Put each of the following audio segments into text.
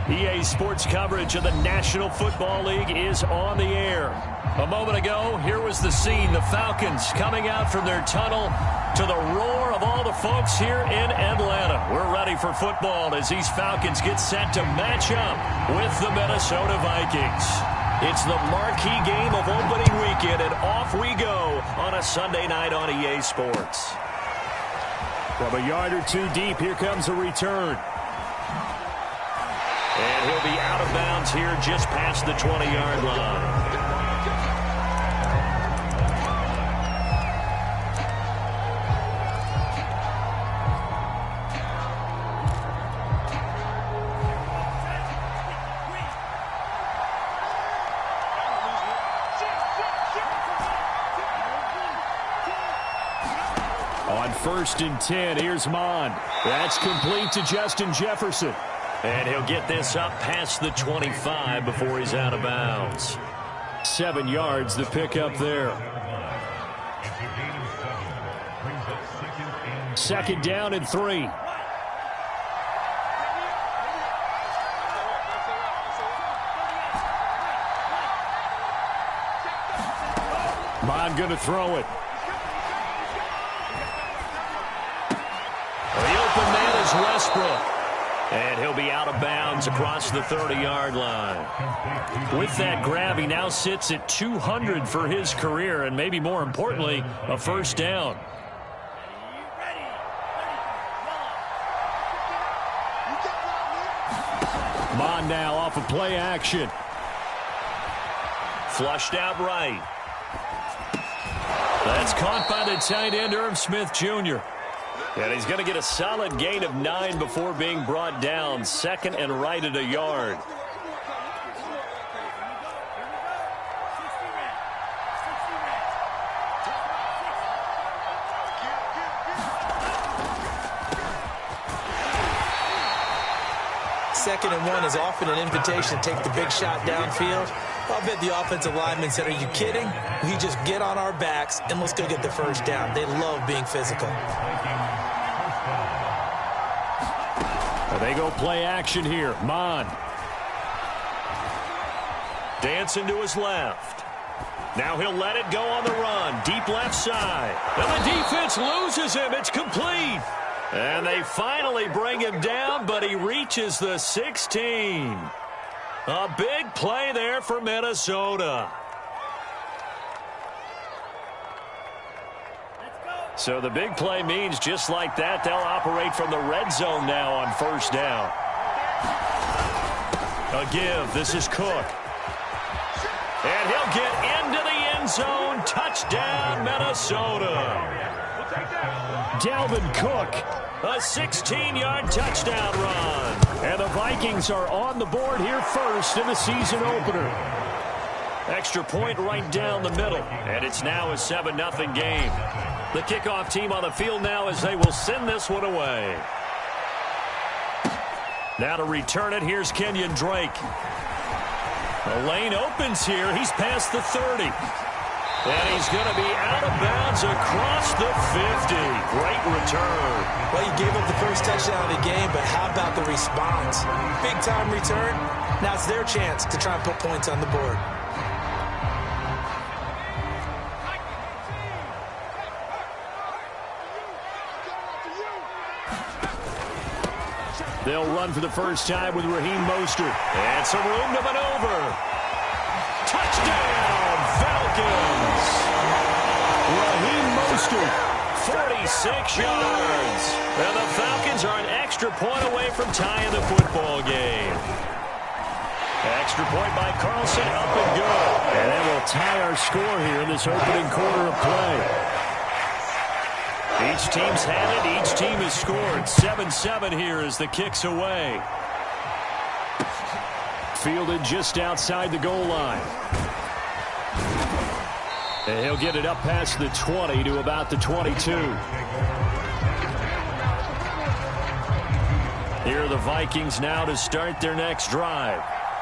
EA Sports coverage of the National Football League is on the air. A moment ago, here was the scene. The Falcons coming out from their tunnel to the roar of all the folks here in Atlanta. We're ready for football as these Falcons get set to match up with the Minnesota Vikings. It's the marquee game of opening weekend, and off we go on a Sunday night on EA Sports. From a yard or two deep, here comes a return. And he'll be out of bounds here just past the 20-yard line. On 1st and 10, here's Mond. That's complete to Justin Jefferson. And he'll get this up past the 25 before he's out of bounds. 7 yards, the pickup there. 2nd down and 3. Mond going to throw it. The open man is Westbrook. And he'll be out of bounds across the 30-yard line. With that grab, he now sits at 200 for his career, and maybe more importantly, a first down. Mond now off of play action. Flushed out right. That's caught by the tight end, Irv Smith Jr. And he's going to get a solid gain of 9 before being brought down. 2nd and right at a yard. Second and 1 is often an invitation to take the big shot downfield. I'll bet the offensive lineman said, "Are you kidding? We just get on our backs and let's go get the first down." They love being physical. They go play action here. Mond. Dancing to his left. Now he'll let it go on the run. Deep left side. And the defense loses him. It's complete. And they finally bring him down, but he reaches the 16. A big play there for Minnesota. So the big play means just like that, they'll operate from the red zone now on first down. A give. This is Cook. And he'll get into the end zone. Touchdown, Minnesota. Dalvin Cook. A 16-yard touchdown run. And the Vikings are on the board here first in the season opener. Extra point right down the middle. And it's now a 7-0 game. The kickoff team on the field now as they will send this one away. Now to return it, here's Kenyon Drake. The lane opens here. He's past the 30. And he's going to be out of bounds across the 50. Great return. Well, you gave up the first touchdown of the game, but how about the response? Big-time return. Now it's their chance to try and put points on the board. They'll run for the first time with Raheem Mostert. And some room to maneuver. Touchdown, Falcons. Raheem Mostert. 46 yards. And the Falcons are an extra point away from tying the football game. Extra point by Carlson, up and good. And that will tie our score here in this opening quarter of play. Each team's had it. Each team has scored. 7-7 here as the kick's away. Fielded just outside the goal line. And he'll get it up past the 20 to about the 22. Here are the Vikings now to start their next drive.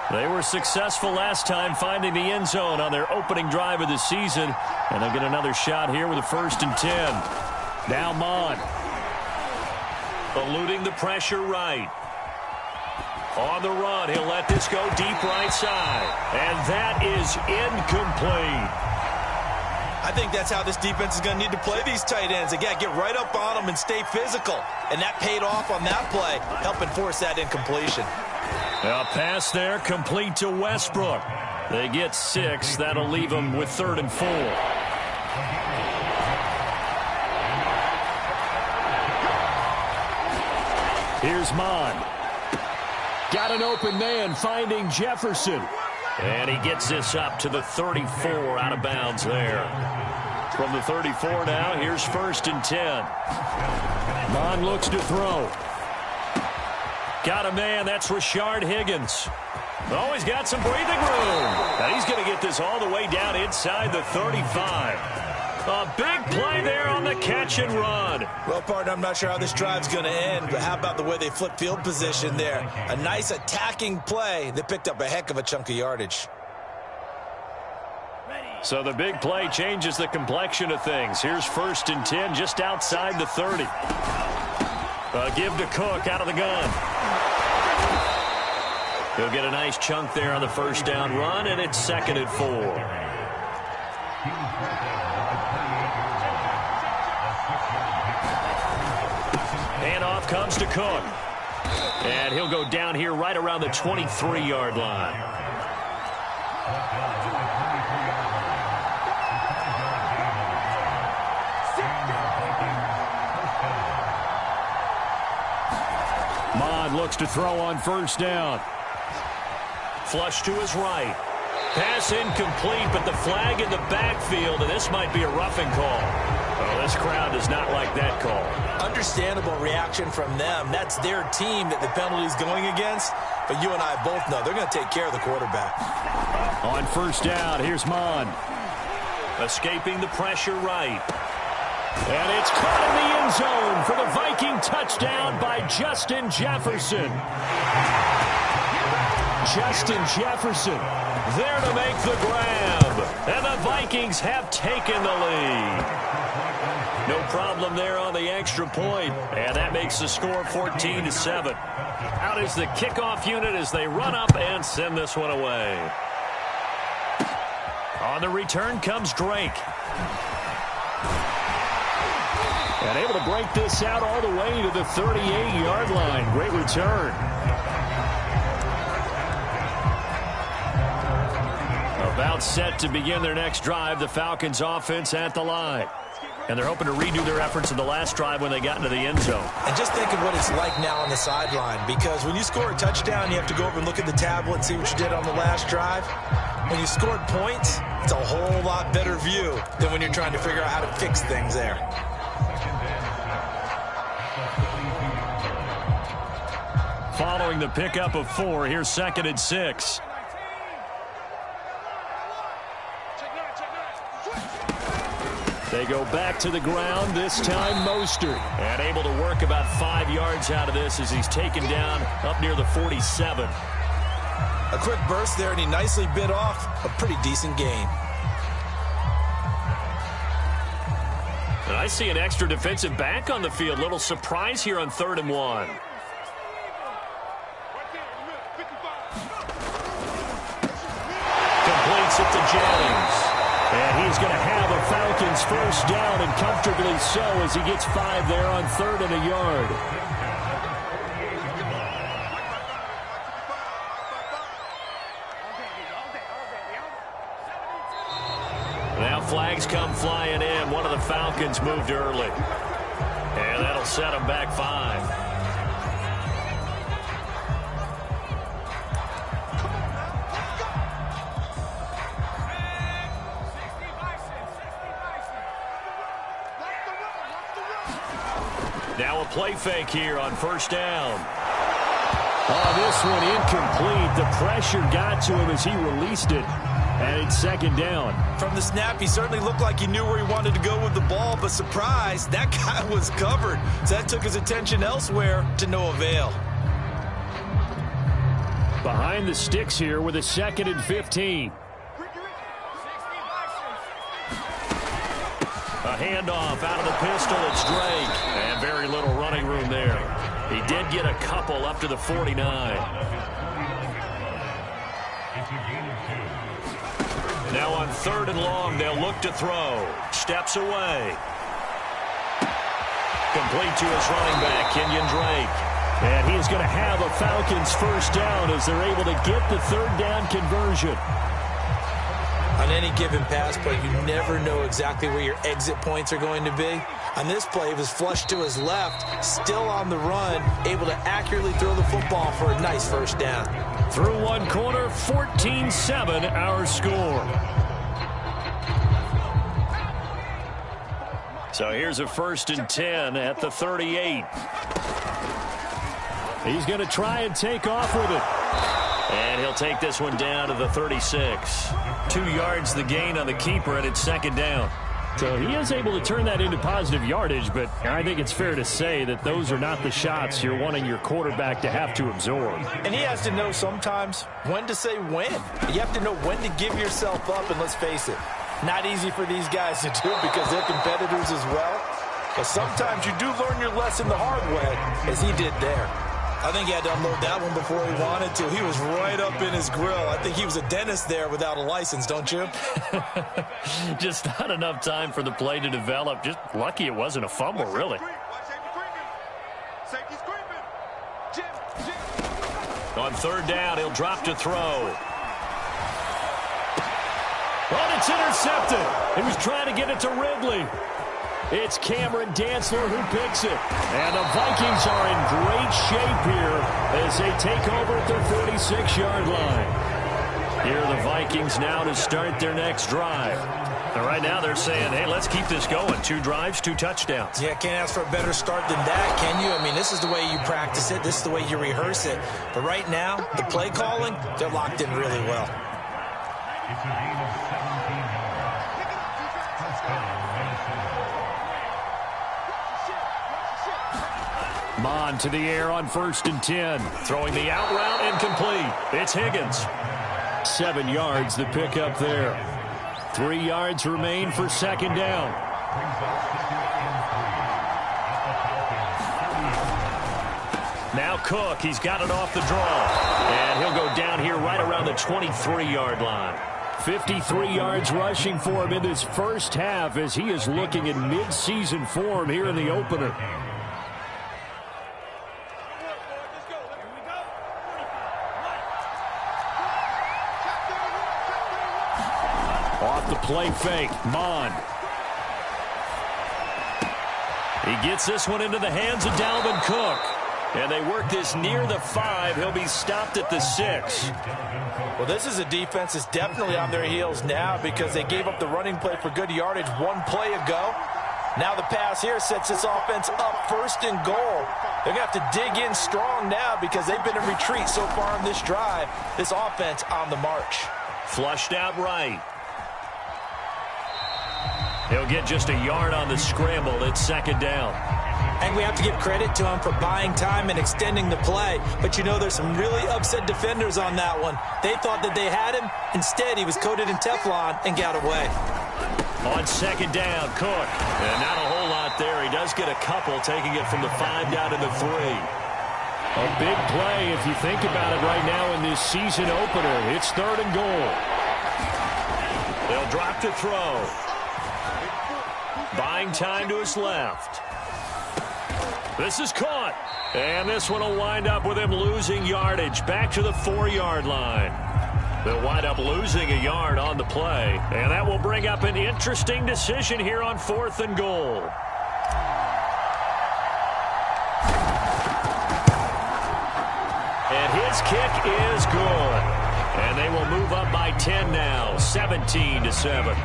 They were successful last time finding the end zone on their opening drive of the season. And they'll get another shot here with a 1st and 10. Now Mond. Eluding the pressure right. On the run, he'll let this go deep right side. And that is incomplete. I think that's how this defense is going to need to play these tight ends. They got to get right up on them and stay physical. And that paid off on that play, helping force that incompletion. A pass there, complete to Westbrook. They get 6. That'll leave them with 3rd and 4. Here's Mond. Got an open man, finding Jefferson. And he gets this up to the 34 out of bounds there. From the 34 now, here's 1st and 10. Mond looks to throw. Got a man, that's Rashard Higgins. Oh, he's got some breathing room. And he's going to get this all the way down inside the 35. A big play there on the catch and run. Well, partner, I'm not sure how this drive's going to end, but how about the way they flip field position there? A nice attacking play. They picked up a heck of a chunk of yardage. So the big play changes the complexion of things. Here's 1st and 10 just outside the 30. A give to Cook out of the gun. He'll get a nice chunk there on the 1st down run, and it's 2nd and 4. Handoff comes to Cook. And he'll go down here right around the 23-yard line. Mond looks to throw on 1st down. Flush to his right. Pass incomplete, but the flag in the backfield, and this might be a roughing call. Well, this crowd does not like that call. Understandable reaction from them. That's their team that the penalty's going against. But you and I both know they're going to take care of the quarterback. On 1st down, here's Mond. Escaping the pressure right. And it's caught in the end zone for the Viking touchdown by Justin Jefferson. Justin Jefferson there to make the grab. And the Vikings have taken the lead. No problem there on the extra point. And that makes the score 14-7. Out is the kickoff unit as they run up and send this one away. On the return comes Drake. And able to break this out all the way to the 38-yard line. Great return. About set to begin their next drive, the Falcons offense at the line. And they're hoping to redo their efforts in the last drive when they got into the end zone. And just think of what it's like now on the sideline, because when you score a touchdown, you have to go over and look at the tablet and see what you did on the last drive. When you scored points, it's a whole lot better view than when you're trying to figure out how to fix things there. Following the pickup of 4, here's 2nd and 6. They go back to the ground, this time Mostert. And able to work about 5 yards out of this as he's taken down up near the 47. A quick burst there, and he nicely bit off a pretty decent gain. And I see an extra defensive back on the field. Little surprise here on 3rd and 1. Completes it to Jennings. And he's going to have a Falcons 1st down, and comfortably so as he gets 5 there on 3rd and a yard. Now flags come flying in. One of the Falcons moved early. And that'll set them back 5. Now a play fake here on 1st down. Oh, this one incomplete. The pressure got to him as he released it. And it's 2nd down. From the snap, he certainly looked like he knew where he wanted to go with the ball, but surprise, that guy was covered. So that took his attention elsewhere to no avail. Behind the sticks here with a 2nd and 15. A handoff out of the pistol. It's Drake. And very little running room there. He did get a couple up to the 49. Now on 3rd and long, they'll look to throw. Steps away. Complete to his running back, Kenyon Drake. And he is going to have a Falcons first down as they're able to get the 3rd down conversion. On any given pass play, you never know exactly where your exit points are going to be. On this play, he was flushed to his left, still on the run, able to accurately throw the football for a nice first down. Through one quarter, 14-7 our score. So here's a 1st and 10 at the 38. He's going to try and take off with it. And he'll take this one down to the 36. 2 yards the gain on the keeper, and it's 2nd down. So he is able to turn that into positive yardage, but I think it's fair to say that those are not the shots you're wanting your quarterback to have to absorb. And he has to know sometimes when to say when. You have to know when to give yourself up, and let's face it, not easy for these guys to do because they're competitors as well. But sometimes you do learn your lesson the hard way, as he did there. I think he had to unload that one before he wanted to. He was right up in his grill. I think he was a dentist there without a license, don't you? Just not enough time for the play to develop. Just lucky it wasn't a fumble, really. On 3rd down, he'll drop to throw. But it's intercepted. He was trying to get it to Ridley. It's Cameron Dantzler who picks it. And the Vikings are in great shape here as they take over at their 46-yard line. Here are the Vikings now to start their next drive. And right now they're saying, hey, let's keep this going. 2 drives, 2 touchdowns. Yeah, can't ask for a better start than that, can you? I mean, this is the way you practice it. This is the way you rehearse it. But right now, the play calling, they're locked in really well. Mon to the air on 1st and 10. Throwing the out route incomplete. It's Higgins. 7 yards the pickup there. 3 yards remain for 2nd down. Now Cook, he's got it off the draw. And he'll go down here right around the 23-yard line. 53 yards rushing for him in this first half as he is looking in mid-season form here in the opener. Off the play fake, Mon. He gets this one into the hands of Dalvin Cook. And they work this near the 5. He'll be stopped at the 6. Well, this is a defense that's definitely on their heels now because they gave up the running play for good yardage 1 play ago. Now the pass here sets this offense up 1st and goal. They're going to have to dig in strong now because they've been in retreat so far in this drive. This offense on the march. Flushed out right. He'll get just a yard on the scramble. It's 2nd down. And we have to give credit to him for buying time and extending the play. But you know there's some really upset defenders on that one. They thought that they had him. Instead, he was coated in Teflon and got away. On 2nd down, Cook. And not a whole lot there. He does get a couple, taking it from the 5 down to the 3. A big play if you think about it right now in this season opener. It's 3rd and goal. They'll drop to throw. Buying time to his left. This is caught. And this one will wind up with him losing yardage back to the 4-yard line. They'll wind up losing a yard on the play. And that will bring up an interesting decision here on 4th and goal. And his kick is good. And they will move up by 10 now, 17-7.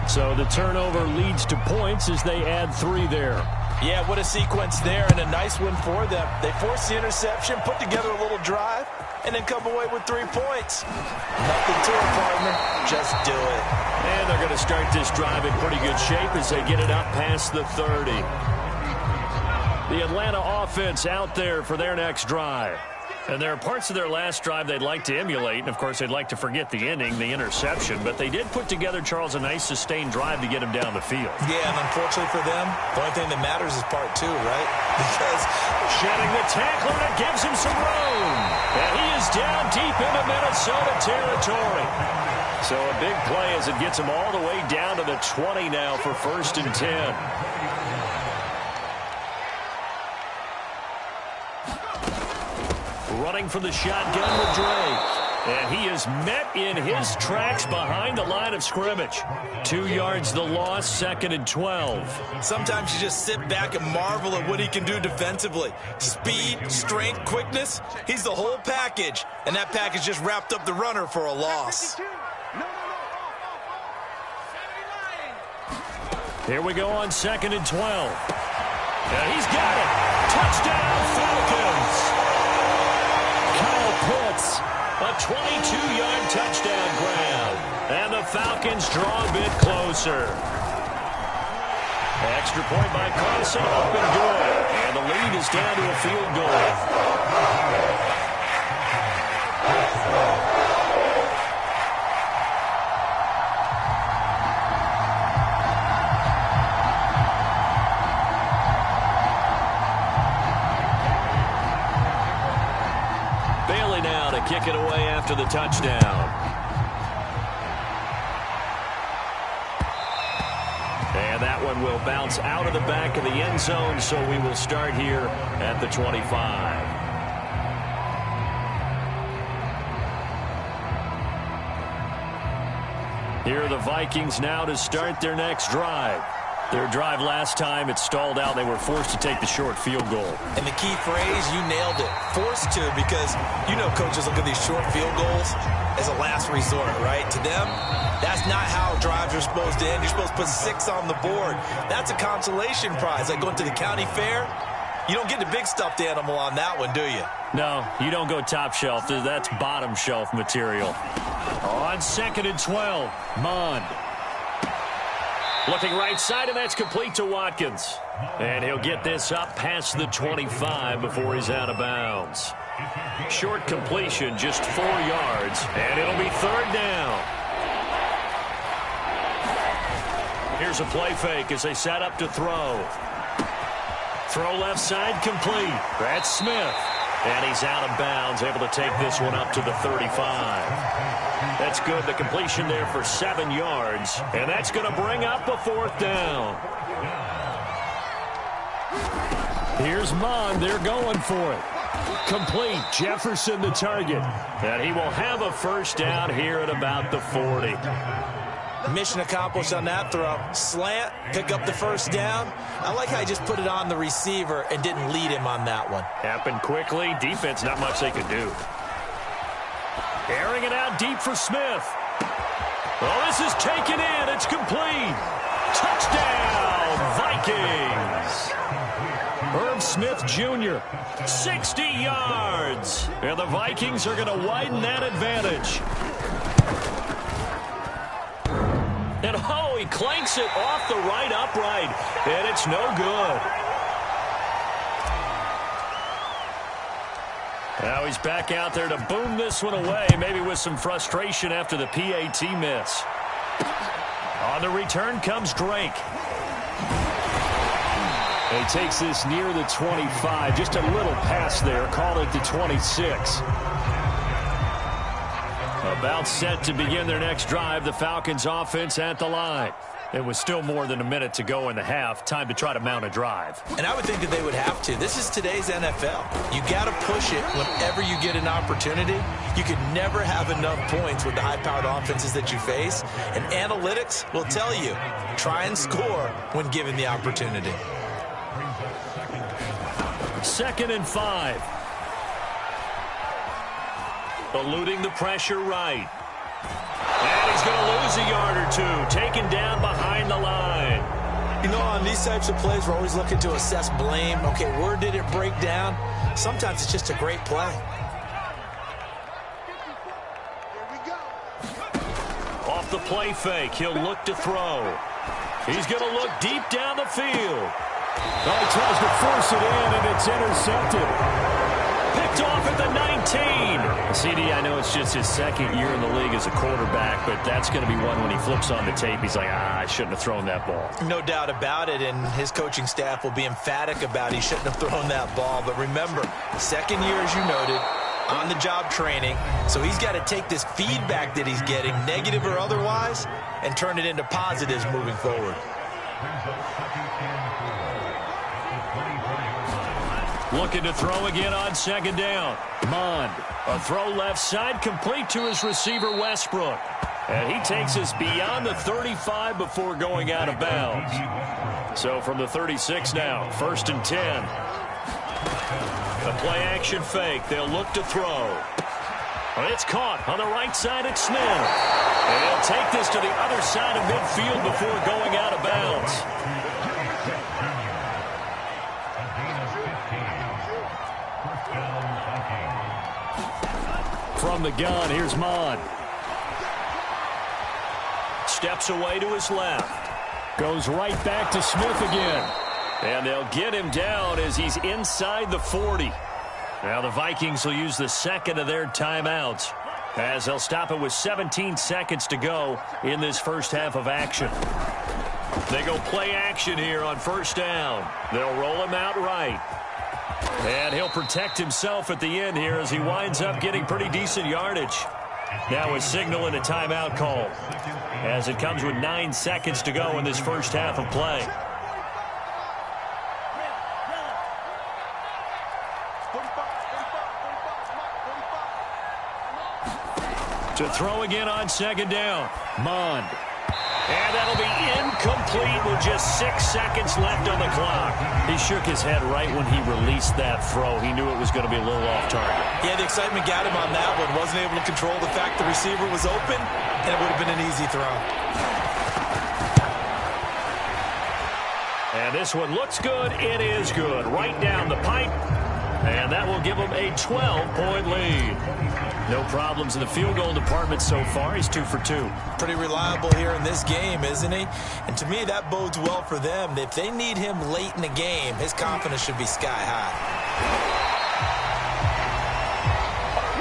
So the turnover leads to points as they add 3 there. Yeah, what a sequence there, and a nice one for them. They forced the interception, put together a little drive, and then come away with 3 points. Nothing to it, partner. Just do it. And they're going to start this drive in pretty good shape as they get it up past the 30. The Atlanta offense out there for their next drive. And there are parts of their last drive they'd like to emulate, and, of course, they'd like to forget the ending, the interception. But they did put together, Charles, a nice sustained drive to get him down the field. Yeah, and unfortunately for them, the only thing that matters is part two, right? Because shedding the tackler, that gives him some room. And he is down deep into Minnesota territory. So a big play as it gets him all the way down to the 20 now for 1st and 10. Running for the shotgun with Drake. And he is met in his tracks behind the line of scrimmage. 2 yards the loss, 2nd and 12. Sometimes you just sit back and marvel at what he can do defensively. Speed, strength, quickness, he's the whole package. And that package just wrapped up the runner for a loss. Here we go on 2nd and 12. And he's got it. Touchdown, Falcons. Pitts, a 22-yard touchdown grab. And the Falcons draw a bit closer. Extra point by Carson, up and good. And the lead is down to a field goal. Kick it away after the touchdown. And that one will bounce out of the back of the end zone, so we will start here at the 25. Here are the Vikings now to start their next drive. Their drive last time, it stalled out. They were forced to take the short field goal. And the key phrase, you nailed it. Forced to, because you know coaches look at these short field goals as a last resort, right? To them, that's not how drives are supposed to end. You're supposed to put 6 on the board. That's a consolation prize. Like going to the county fair, you don't get the big stuffed animal on that one, do you? No, you don't go top shelf. That's bottom shelf material. On 2nd and 12, Mond. Looking right side, and that's complete to Watkins. And he'll get this up past the 25 before he's out of bounds. Short completion, just 4 yards, and it'll be 3rd down. Here's a play fake as they set up to throw. Throw left side, complete. That's Smith. And he's out of bounds, able to take this one up to the 35. That's good. The completion there for 7 yards. And that's going to bring up a 4th down. Here's Mond. They're going for it. Complete. Jefferson the target. And he will have a 1st down here at about the 40. Mission accomplished on that throw. Slant, pick up the 1st down. I like how he just put it on the receiver and didn't lead him on that one. Happened quickly. Defense, not much they could do. Airing it out deep for Smith. Well, this is taken in. It's complete. Touchdown, Vikings. Herb Smith Jr., 60 yards. And the Vikings are going to widen that advantage. And, oh, he clanks it off the right upright, and it's no good. Now he's back out there to boom this one away, maybe with some frustration after the PAT miss. On the return comes Drake. He takes this near the 25, just a little pass there, call it the 26. About set to begin their next drive, the Falcons offense at the line. It was still more than a minute to go in the half. Time to try to mount a drive. And I would think that they would have to. This is today's NFL. You got to push it whenever you get an opportunity. You can never have enough points with the high-powered offenses that you face. And analytics will tell you, try and score when given the opportunity. 2nd and 5. Eluding the pressure right. And he's going to lose a yard or two. Taken down behind the line. You know, on these types of plays, we're always looking to assess blame. Okay, where did it break down? Sometimes it's just a great play. Off the play fake, he'll look to throw. He's going to look deep down the field. Oh, he tries to force it in, and it's intercepted. Picked off at the CD, I know it's just his second year in the league as a quarterback, but that's going to be one when he flips on the tape, he's like, I shouldn't have thrown that ball. No doubt about it, and his coaching staff will be emphatic about he shouldn't have thrown that ball. But remember, second year, as you noted, on-the-job training, so he's got to take this feedback that he's getting, negative or otherwise, and turn it into positives moving forward. Looking to throw again on second down. Mond, a throw left side, complete to his receiver, Westbrook. And he takes us beyond the 35 before going out of bounds. So from the 36 now, 1st and 10. The play-action fake. They'll look to throw. It's caught on the right side at Smith. And he'll take this to the other side of midfield before going out of bounds. From the gun, here's Mond. Steps away to his left. Goes right back to Smith again. And they'll get him down as he's inside the 40. Now the Vikings will use the second of their timeouts, as they'll stop it with 17 seconds to go in this first half of action. They go play action here on first down. They'll roll him out right. And he'll protect himself at the end here as he winds up getting pretty decent yardage. Now a signal and a timeout call, as it comes with 9 seconds to go in this first half of play. To throw again on second down. Mond. And that'll be incomplete with just 6 seconds left on the clock. He shook his head right when he released that throw. He knew it was going to be a little off target. Yeah, the excitement got him on that one. Wasn't able to control the fact the receiver was open, and it would have been an easy throw. And this one looks good. It is good. Right down the pipe. And that will give him a 12-point lead. No problems in the field goal department so far. He's 2 for 2. Pretty reliable here in this game, isn't he? And to me, that bodes well for them. If they need him late in the game, his confidence should be sky high.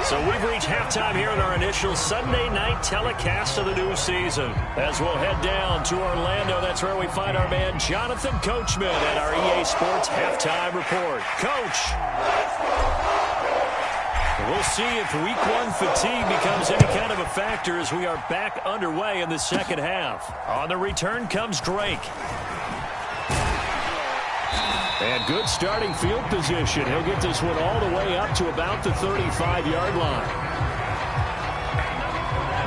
So we've reached halftime here in our initial Sunday night telecast of the new season. As we'll head down to Orlando, that's where we find our man Jonathan Coachman at our EA Sports Halftime Report. Coach! We'll see if week 1 fatigue becomes any kind of a factor as we are back underway in the second half. On the return comes Drake. And good starting field position. He'll get this one all the way up to about the 35-yard line.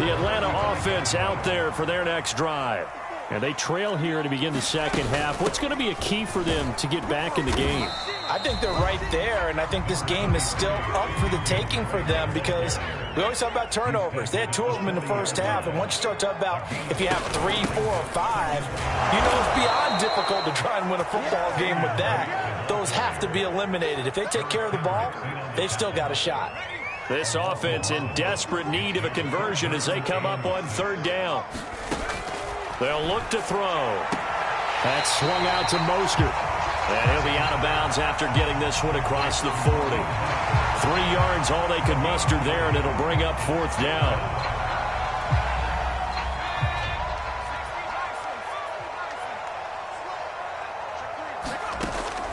The Atlanta offense out there for their next drive. And they trail here to begin the second half. What's going to be a key for them to get back in the game? I think they're right there, and I think this game is still up for the taking for them because we always talk about turnovers. They had 2 of them in the first half, and once you start talking about if you have 3, 4, or 5, you know it's beyond difficult to try and win a football game with that. Those have to be eliminated. If they take care of the ball, they've still got a shot. This offense in desperate need of a conversion as they come up on third down. They'll look to throw. That's swung out to Mostert. And he'll be out of bounds after getting this one across the 40. 3 yards, all they could muster there, and it'll bring up fourth down.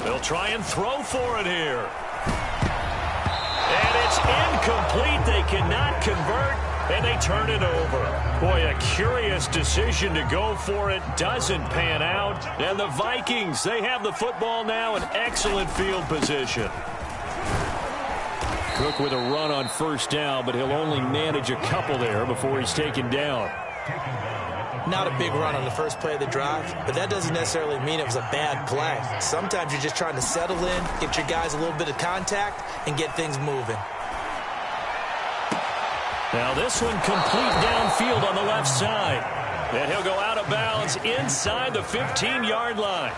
They'll try and throw for it here. And it's incomplete. They cannot convert, and they turn it over. Boy, a curious decision to go for it. Doesn't pan out. And the Vikings, they have the football now in excellent field position. Cook with a run on first down, but he'll only manage a couple there before he's taken down. Not a big run on the first play of the drive, but that doesn't necessarily mean it was a bad play. Sometimes you're just trying to settle in, get your guys a little bit of contact, and get things moving. Now this one complete downfield on the left side. And he'll go out of bounds inside the 15-yard line.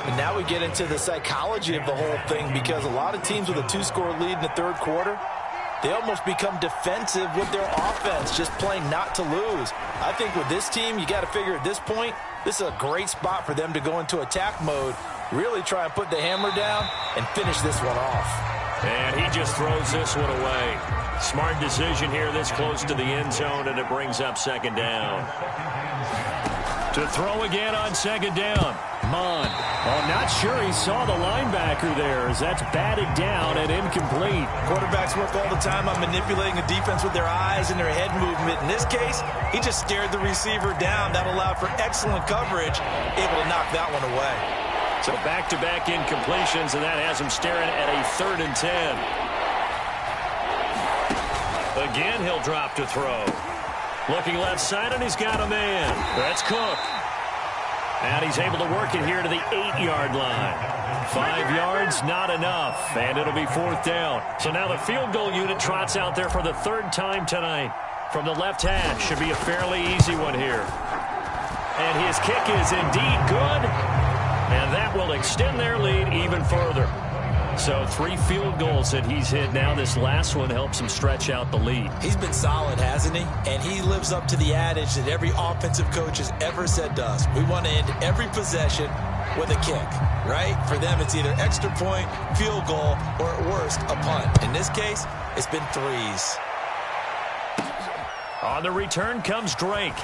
And now we get into the psychology of the whole thing because a lot of teams with a 2-score lead in the third quarter, they almost become defensive with their offense, just playing not to lose. I think with this team, you got to figure at this point, this is a great spot for them to go into attack mode, really try and put the hammer down and finish this one off. And he just throws this one away. Smart decision here this close to the end zone, and it brings up second down. To throw again on second down. Mon. Oh, not sure he saw the linebacker there as that's batted down and incomplete. Quarterbacks work all the time on manipulating a defense with their eyes and their head movement. In this case, he just stared the receiver down. That allowed for excellent coverage, able to knock that one away. So back-to-back incompletions, and that has him staring at a 3rd and 10. Again, he'll drop to throw. Looking left side, and he's got a man. That's Cook. And he's able to work it here to the 8-yard line. 5 yards, not enough. And it'll be 4th down. So now the field goal unit trots out there for the 3rd time tonight. From the left hash, should be a fairly easy one here. And his kick is indeed good. And that will extend their lead even further. So 3 field goals that he's hit now. This last one helps him stretch out the lead. He's been solid, hasn't he? And he lives up to the adage that every offensive coach has ever said to us. We want to end every possession with a kick, right? For them, it's either extra point, field goal, or at worst, a punt. In this case, it's been 3s. On the return comes Drake.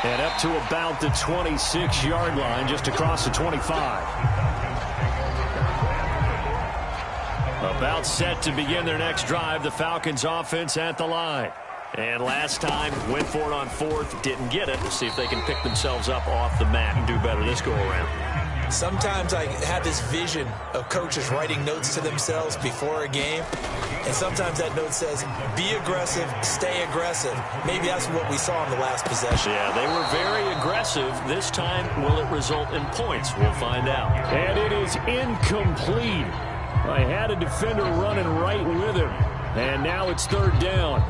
And up to about the 26-yard line, just across the 25. About set to begin their next drive, the Falcons offense at the line. And last time, went for it on 4th, didn't get it. We'll see if they can pick themselves up off the mat and do better this go-around. Sometimes I have this vision of coaches writing notes to themselves before a game. And sometimes that note says, be aggressive, stay aggressive. Maybe that's what we saw in the last possession. Yeah, they were very aggressive. This time, will it result in points? We'll find out. And it is incomplete. I had a defender running right with him. And now it's 3rd down.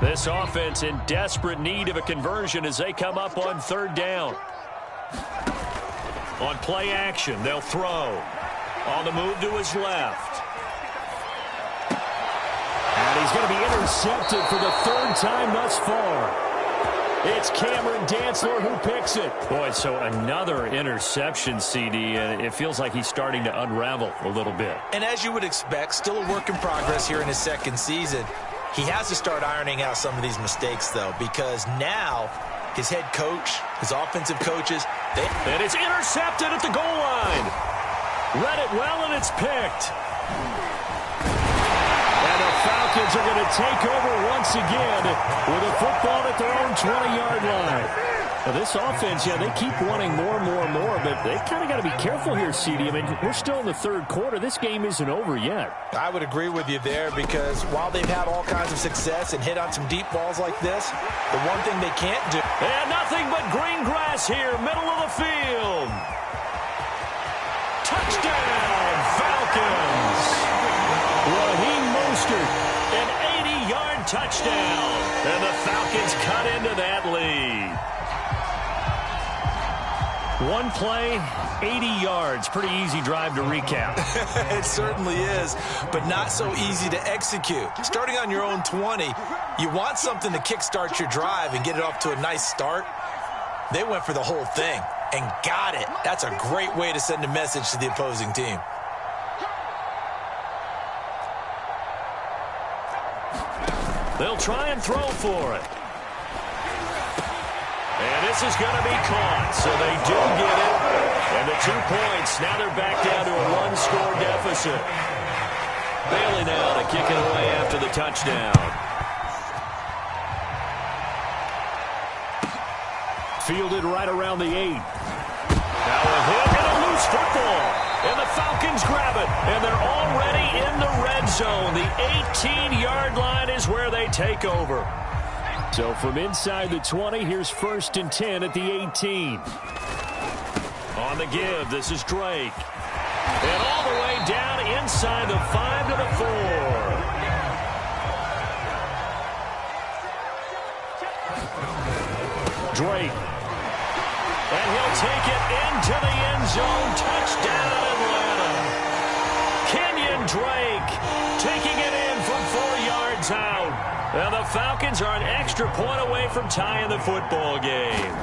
This offense in desperate need of a conversion as they come up on 3rd down. On play action, they'll throw. On the move to his left. And he's going to be intercepted for the 3rd time thus far. It's Cameron Dantzler who picks it. Boy, so another interception, CD, and it feels like he's starting to unravel a little bit. And as you would expect, still a work in progress here in his 2nd season. He has to start ironing out some of these mistakes, though, because now his head coach, his offensive coaches, and it's intercepted at the goal line. Read it well, and it's picked. And the Falcons are going to take over once again with a football at their own 20-yard line. Now this offense, yeah, they keep wanting more, but they kind of got to be careful here, CD. I mean, we're still in the 3rd quarter. This game isn't over yet. I would agree with you there because while they've had all kinds of success and hit on some deep balls like this, the one thing they can't do. And nothing but green grass here, middle of the field. Touchdown, Falcons. Raheem Mostert, an 80-yard touchdown. And the Falcons cut into that lead. One play, 80 yards. Pretty easy drive to recap. It certainly is, but not so easy to execute. Starting on your own 20, you want something to kickstart your drive and get it off to a nice start. They went for the whole thing and got it. That's a great way to send a message to the opposing team. They'll try and throw for it. And this is going to be caught, so they do get it. And the 2 points, now they're back down to a 1-score deficit. Bailey now to kick it away after the touchdown. Fielded right around the 8. Now a hit and a loose football. And the Falcons grab it. And they're already in the red zone. The 18-yard line is where they take over. So from inside the 20, here's 1st and 10 at the 18. On the give, this is Drake. And all the way down inside the 5 to the 4. Drake. And he'll take it into the end zone. Touchdown, Atlanta. Kenyon Drake taking it in from 4 yards out. And the Falcons are an extra point away from tying the football game.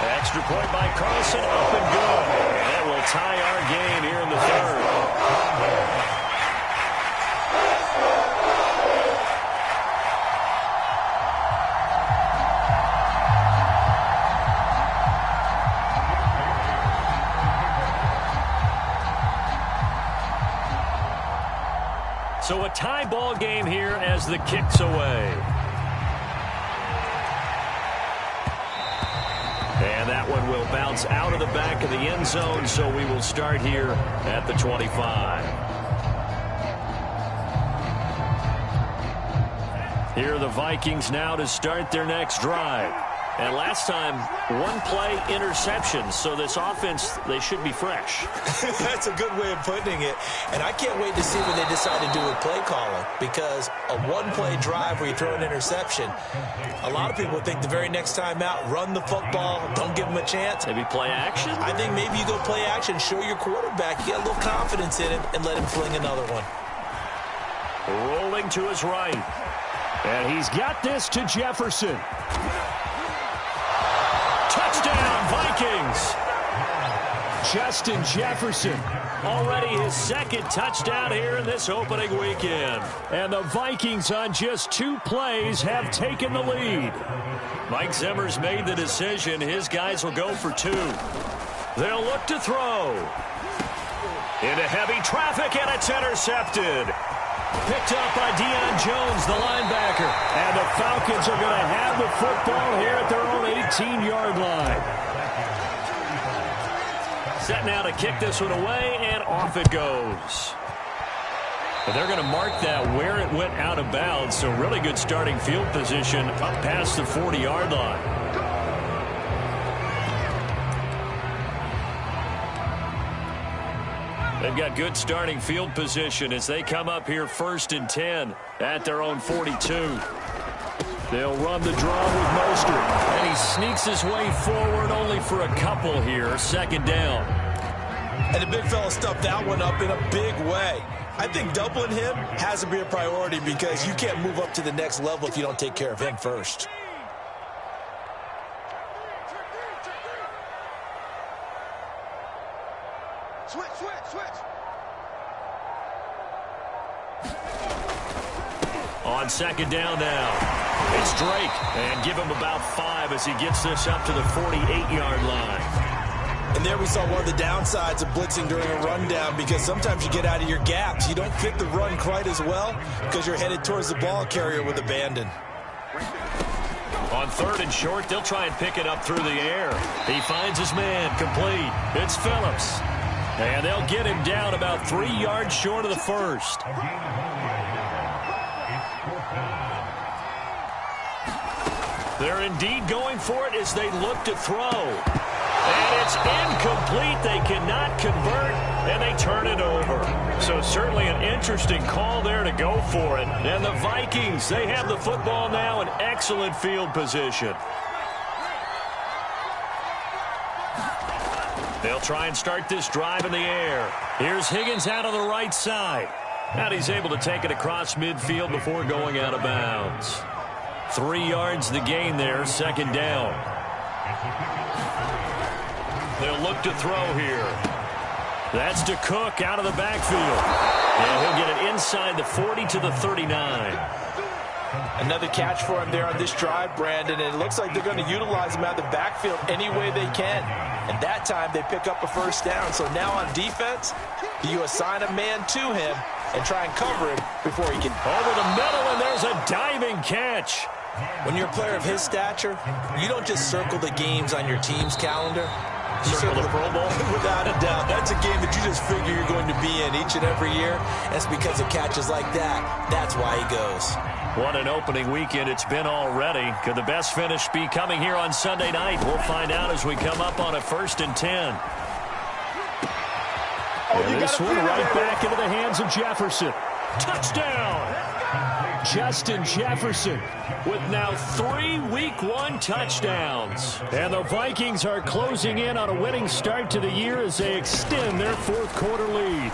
Extra point by Carlson, up and good. And that will tie our game here in the third. So a tie ball game here as the kick's away. And that one will bounce out of the back of the end zone, so we will start here at the 25. Here are the Vikings now to start their next drive. And last time, one play interception, so this offense, they should be fresh. That's a good way of putting it. And I can't wait to see what they decide to do with play calling, because a one-play drive where you throw an interception, a lot of people think the very next time out, run the football, don't give them a chance. Maybe play action? I think maybe you go play action, show your quarterback, you get a little confidence in him, and let him fling another one. Rolling to his right. And he's got this to Jefferson. Touchdown, Vikings! Justin Jefferson. Already his second touchdown here in this opening weekend. And the Vikings on just 2 plays have taken the lead. Mike Zimmer's made the decision. His guys will go for 2. They'll look to throw. Into heavy traffic, and it's intercepted. Picked up by Deion Jones, the linebacker. And the Falcons are going to have the football here at their own 18-yard line. Set now to kick this one away, and off it goes. But they're going to mark that where it went out of bounds, so really good starting field position up past the 40-yard line. They've got good starting field position as they come up here 1st and 10 at their own 42. They'll run the draw with Mostert, and he sneaks his way forward only for a couple here, 2nd down. And the big fella stuffed that one up in a big way. I think doubling him has to be a priority because you can't move up to the next level if you don't take care of him first. Switch. On 2nd down now, it's Drake, and give him about 5 as he gets this up to the 48-yard line. And there we saw one of the downsides of blitzing during a rundown, because sometimes you get out of your gaps. You don't fit the run quite as well because you're headed towards the ball carrier with abandon. On 3rd and short, they'll try and pick it up through the air. He finds his man, complete. It's Phillips. And they'll get him down about 3 yards short of the first. They're indeed going for it as they look to throw. And it's incomplete. They cannot convert, and they turn it over. So certainly an interesting call there to go for it. And the Vikings, they have the football now in excellent field position. They'll try and start this drive in the air. Here's Higgins out on the right side. And he's able to take it across midfield before going out of bounds. 3 yards the gain there, 2nd down. They'll look to throw here. That's to Cook out of the backfield. And he'll get it inside the 40 to the 39. Another catch for him there on this drive, Brandon, and it looks like they're going to utilize him out of the backfield any way they can. And that time they pick up a 1st down. So now on defense, you assign a man to him and try and cover him before he can. Over the middle, and there's a diving catch. When you're a player of his stature, you don't just circle the games on your team's calendar. You Circle the Pro Bowl? Without a doubt. That's a game that you just figure you're going to be in each and every year. That's because of catches like that. That's why he goes. What an opening weekend it's been already. Could the best finish be coming here on Sunday night? We'll find out as we come up on a 1st and 10. And this one right back into the hands of Jefferson. Touchdown! Justin Jefferson with now 3 Week 1 touchdowns. And the Vikings are closing in on a winning start to the year as they extend their 4th quarter lead.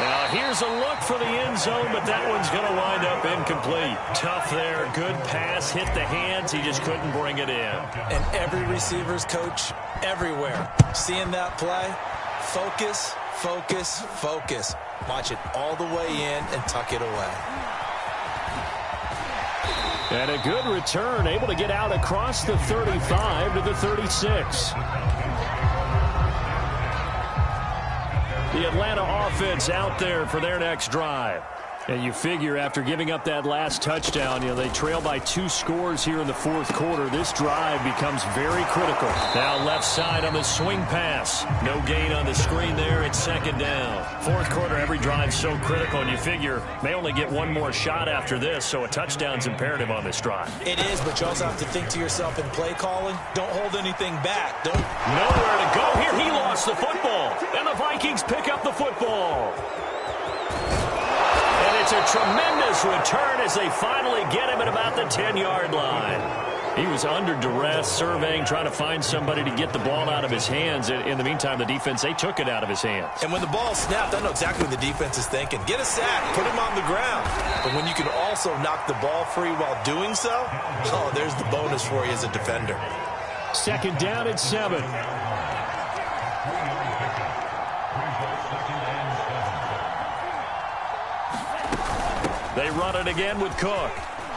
Now here's a look for the end zone, but that one's going to wind up incomplete. Tough there. Good pass. Hit the hands. He just couldn't bring it in. And every receiver's coach everywhere. Seeing that play, focus, focus, focus. Watch it all the way in and tuck it away. And a good return, able to get out across the 35 to the 36. The Atlanta offense out there for their next drive. And you figure after giving up that last touchdown, they trail by 2 scores here in the fourth quarter. This drive becomes very critical. Now left side on the swing pass. No gain on the screen there. It's second down. Fourth quarter, every drive so critical, and you figure may only get one more shot after this, so a touchdown's imperative on this drive. It is, but you also have to think to yourself in play calling, don't hold anything back. Nowhere to go here. He lost the football, and the Vikings pick up the football. It's a tremendous return as they finally get him at about the 10-yard line. He was under duress, surveying, trying to find somebody to get the ball out of his hands. In the meantime, the defense, they took it out of his hands. And when the ball snapped, I know exactly what the defense is thinking. Get a sack, put him on the ground. But when you can also knock the ball free while doing so, oh, there's the bonus for you as a defender. Second down at 7. They run it again with Cook.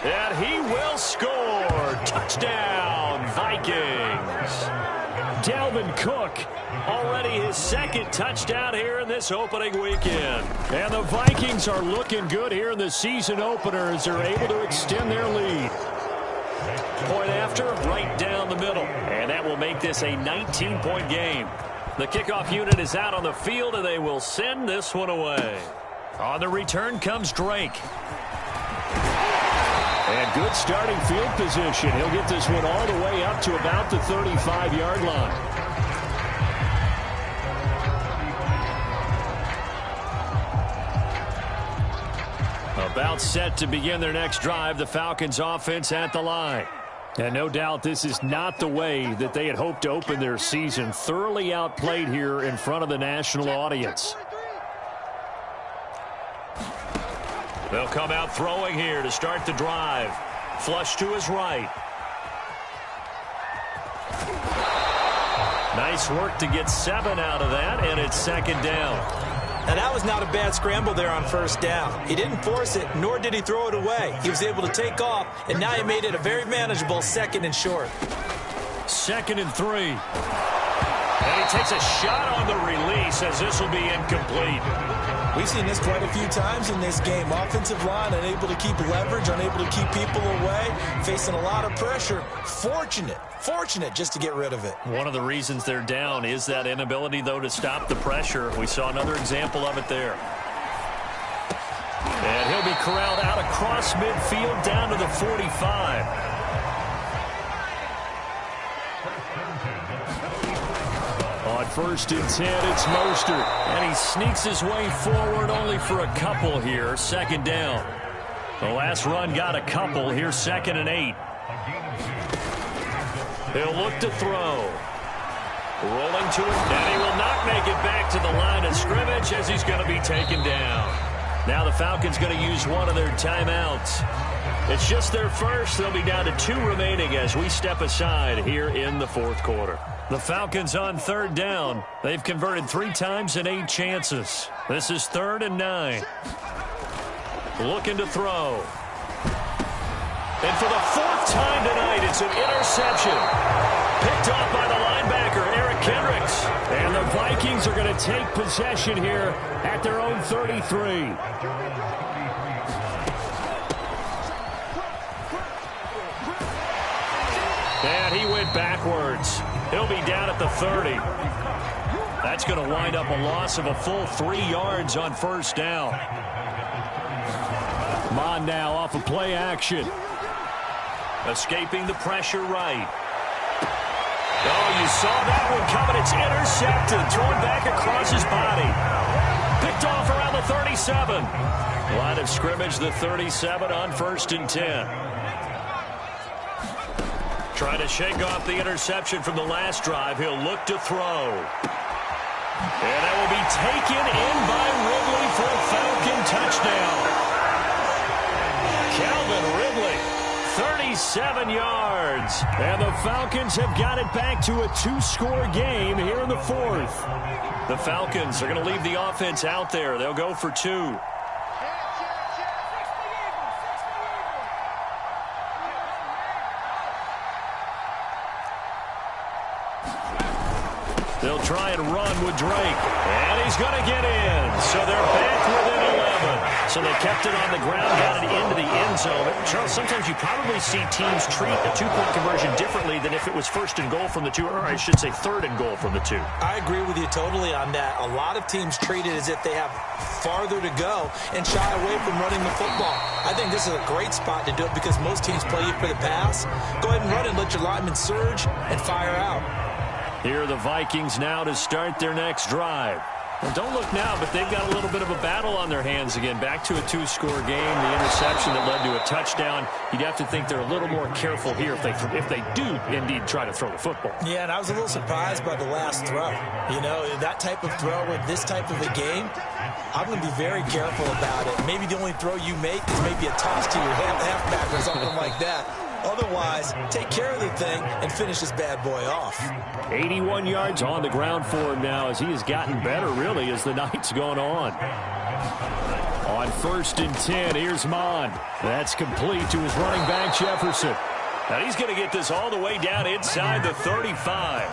And he will score. Touchdown, Vikings. Dalvin Cook, already his second touchdown here in this opening weekend. And the Vikings are looking good here in the season opener as they're able to extend their lead. Point after, right down the middle. And that will make this a 19-point game. The kickoff unit is out on the field, and they will send this one away. On the return comes Drake. And good starting field position. He'll get this one all the way up to about the 35-yard line. About set to begin their next drive, the Falcons offense at the line. And no doubt this is not the way that they had hoped to open their season. Thoroughly outplayed here in front of the national audience. They'll come out throwing here to start the drive. Flush to his right. Nice work to get 7 out of that, and it's second down. Now, that was not a bad scramble there on first down. He didn't force it, nor did he throw it away. He was able to take off, and now he made it a very manageable 2nd and short. 2nd and 3. And he takes a shot on the release as this will be incomplete. We've seen this quite a few times in this game. Offensive line unable to keep leverage, unable to keep people away, facing a lot of pressure. Fortunate just to get rid of it. One of the reasons they're down is that inability, though, to stop the pressure. We saw another example of it there. And he'll be corralled out across midfield down to the 45. On 1st and 10, it's Mostert. And he sneaks his way forward only for a couple here. 2nd down. The last run got a couple. Here's 2nd and 8. He'll look to throw. Rolling to it. And he will not make it back to the line of scrimmage as he's going to be taken down. Now the Falcons going to use one of their timeouts. It's just their first. They'll be down to 2 remaining as we step aside here in the fourth quarter. The Falcons on 3rd down. They've converted 3 times in 8 chances. This is 3rd and 9. Looking to throw. And for the 4th time tonight, it's an interception. Picked off by the linebacker, Eric Kendricks. And the Vikings are going to take possession here at their own 33. And he went backwards. He'll be down at the 30. That's going to wind up a loss of a full 3 yards on 1st down. Mon now off of play action. Escaping the pressure right. Oh, you saw that one coming. It's intercepted. Thrown back across his body. Picked off around the 37. Line of scrimmage, the 37 on 1st and 10. Trying to shake off the interception from the last drive. He'll look to throw. And that will be taken in by Ridley for a Falcon touchdown. Calvin Ridley, 37 yards. And the Falcons have got it back to a 2-score game here in the fourth. The Falcons are going to leave the offense out there. They'll go for 2. They'll try and run with Drake. And he's going to get in. So they're back within 11. So they kept it on the ground, got it into the end zone. Charles, sometimes you probably see teams treat a 2-point conversion differently than if it was first and goal from the 2, or I should say third and goal from the 2. I agree with you totally on that. A lot of teams treat it as if they have farther to go and shy away from running the football. I think this is a great spot to do it because most teams play you for the pass. Go ahead and run and let your linemen surge and fire out. Here are the Vikings now to start their next drive. Well, don't look now, but they've got a little bit of a battle on their hands again. Back to a 2-score game. The interception that led to a touchdown. You'd have to think they're a little more careful here if they do indeed try to throw the football. Yeah, and I was a little surprised by the last throw. You know, that type of throw with this type of a game, I'm going to be very careful about it. Maybe the only throw you make is maybe a toss to your halfback or something like that. Otherwise, take care of the thing and finish this bad boy off. 81 yards on the ground for him now as he has gotten better, really, as the night's gone on. On 1st and 10, here's Mond. That's complete to his running back, Jefferson. Now he's going to get this all the way down inside the 35.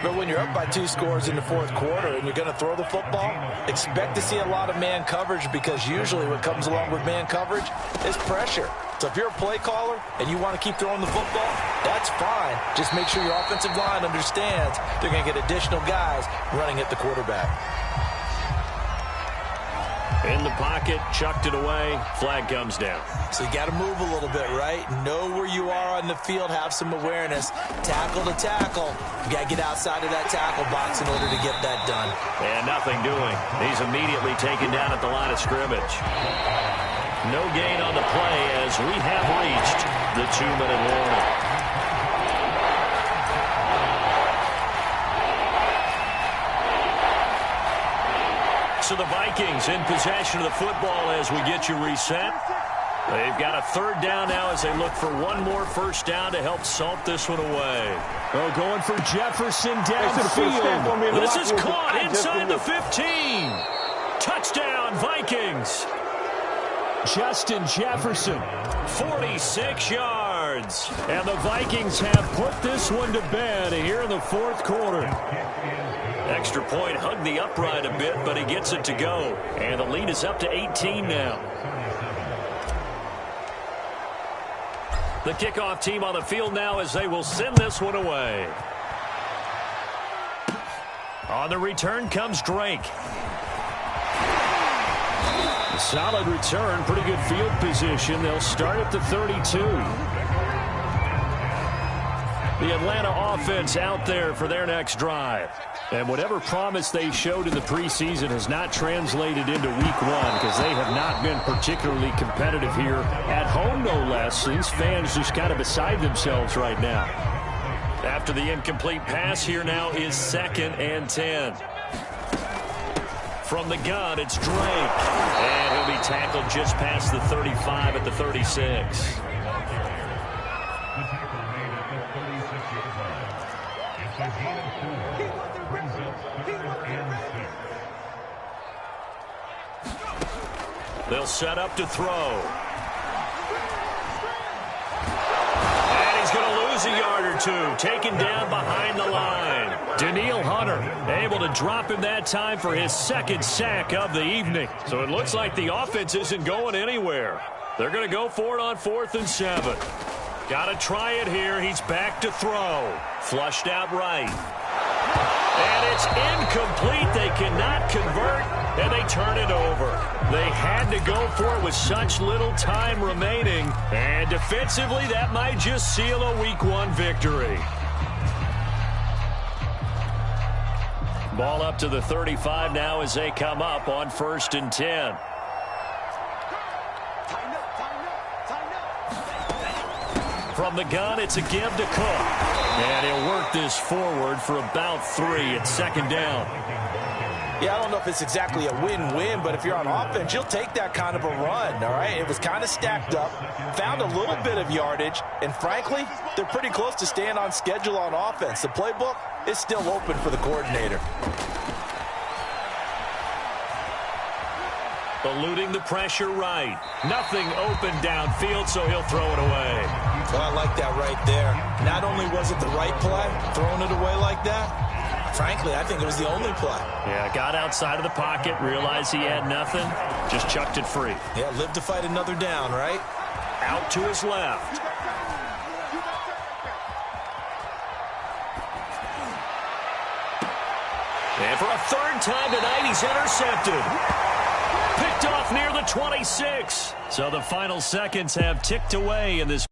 But when you're up by 2 scores in the fourth quarter and you're going to throw the football, expect to see a lot of man coverage because usually what comes along with man coverage is pressure. So if you're a play caller and you want to keep throwing the football, that's fine. Just make sure your offensive line understands they're going to get additional guys running at the quarterback. In the pocket, chucked it away, flag comes down. So you got to move a little bit, right? Know where you are on the field, have some awareness. Tackle to tackle. You got to get outside of that tackle box in order to get that done. And nothing doing. He's immediately taken down at the line of scrimmage. No gain on the play as we have reached the 2-minute warning. So the Vikings in possession of the football as we get you reset. They've got a 3rd down now as they look for one more first down to help salt this one away. Oh, going for Jefferson downfield. This is caught inside the 15. Touchdown, Vikings. Justin Jefferson, 46 yards. And the Vikings have put this one to bed here in the fourth quarter. Extra point hugged the upright a bit, but he gets it to go. And the lead is up to 18 now. The kickoff team on the field now as they will send this one away. On the return comes Drake. Solid return, pretty good field position. They'll start at the 32. The Atlanta offense out there for their next drive. And whatever promise they showed in the preseason has not translated into week 1 because they have not been particularly competitive here at home, no less. These fans just kind of beside themselves right now. After the incomplete pass, here now is 2nd and 10. From the gun, it's Drake. And he'll be tackled just past the 35 at the 36. They'll set up to throw. And he's going to lose a yard or 2. Taken down behind the line. Daniil Hunter able to drop him that time for his 2nd sack of the evening. So it looks like the offense isn't going anywhere. They're going to go for it on 4th and 7. Got to try it here. He's back to throw. Flushed out right. And it's incomplete. They cannot convert, and they turn it over. They had to go for it with such little time remaining. And defensively, that might just seal a week 1 victory. Ball up to the 35 now as they come up on 1st and 10. From the gun, it's a give to Cook. And he'll work this forward for about 3. It's second down. Yeah, I don't know if it's exactly a win-win, but if you're on offense, you'll take that kind of a run, all right? It was kind of stacked up, found a little bit of yardage, and frankly, they're pretty close to staying on schedule on offense. The playbook is still open for the coordinator. Eluding the pressure right. Nothing open downfield, so he'll throw it away. Well, I like that right there. Not only was it the right play, throwing it away like that, frankly, I think it was the only play. Yeah, got outside of the pocket, realized he had nothing, just chucked it free. Yeah, live to fight another down, right? Out to his left. And for a third time tonight, he's intercepted. Picked off near the 26. So the final seconds have ticked away in this